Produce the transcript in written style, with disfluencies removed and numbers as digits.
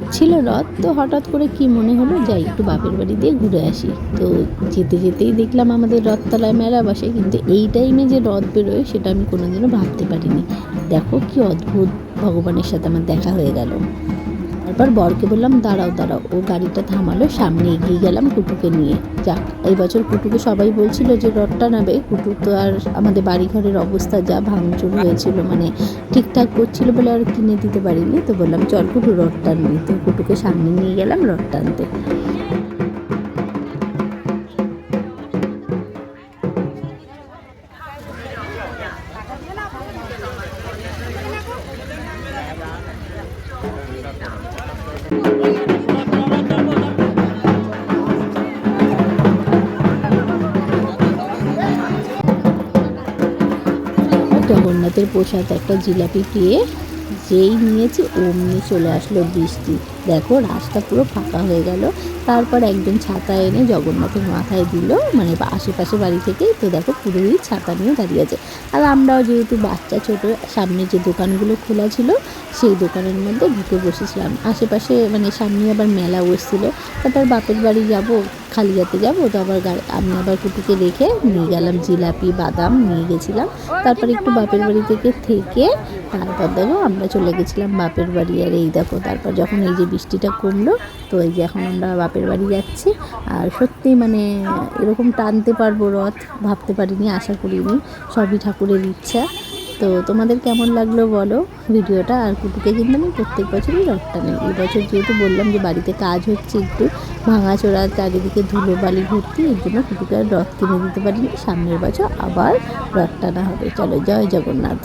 যাচ্ছিল রথ, তো হঠাৎ করে কি মনে হলো যাই একটু বাপের বাড়ি দিয়ে ঘুরে আসি। তো যেতে যেতেই দেখলাম আমাদের রথতলায় মেলা বসে, কিন্তু এই টাইমে যে রথ বেরোয় সেটা আমি কোনোদিনও ভাবতে পারিনি। দেখো কি অদ্ভুত, ভগবানের সাথে আমার দেখা হয়ে গেল। তারপর বরকে বললাম দাঁড়াও দাঁড়াও, ও গাড়িটা থামালো, সামনে এগিয়ে গেলাম কুটুকে নিয়ে। যাক, এই বছর কুটুকে সবাই বলছিল যে রথটা নাবে, কুটু তো আর আমাদের বাড়িঘরের অবস্থা যা ভাঙচুর হয়েছিল, মানে ঠিকঠাক করছিল বলে আর কিনে দিতে পারিনি। তো বললাম চল কুটু রথ টানবি, তো কুটুকে সামনে নিয়ে গেলাম রথ টানতে। জগন্নাথের প্রসাদ একটা জিলাপি পেয়ে যেই নিয়েছি অমনি চলে আসলো বৃষ্টি। দেখো রাস্তা পুরো ফাঁকা হয়ে গেল। তারপর একজন ছাতা এনে জগন্নাথের মাথায় দিল, মানে আশেপাশে বাড়ি থেকেই। তো দেখো পুরোহিত ছাতা নিয়ে দাঁড়িয়ে আছে। আর আমরাও যেহেতু বাচ্চা ছোট, সামনে যে দোকানগুলো খোলা ছিল সেই দোকানের মধ্যে ঢুকে বসেছিলাম। আশেপাশে মানে সামনে আবার মেলা বসছিল। তারপর বাপের বাড়ি যাব, খালি হাতে যাবো, তো আবার আমি আবার কুটুকে রেখে নিয়ে গেলাম জিলাপি বাদাম নিয়ে গেছিলাম। তারপর একটু বাপের বাড়ি থেকে তারপর দেখো আমরা চলে গেছিলাম বাপের বাড়ি। আর এই দেখো তারপর যখন এই যে বৃষ্টিটা কমলো, তো এই যে এখন আমরা বাপের বাড়ি যাচ্ছি। আর সত্যি মানে এরকম টানতে পারবো রথ ভাবতে পারিনি, আশা করিনি, সবই ঠাকুরের ইচ্ছা। তো তোমাদের কেমন লাগলো বলো ভিডিওটা। আর কুটুকে কিন্তু আমি প্রত্যেক বছরই রথ টানি। এই বছর যেহেতু বললাম যে বাড়িতে কাজ হচ্ছে, একটু ভাঙাচোরা, চারিদিকে ধুলো বালি ভর্তি, এর জন্য কুটুকে আর রথ কিনে দিতে পারিনি। সামনের বছর আবার রথ টানা হবে। চলো, জয় জগন্নাথ।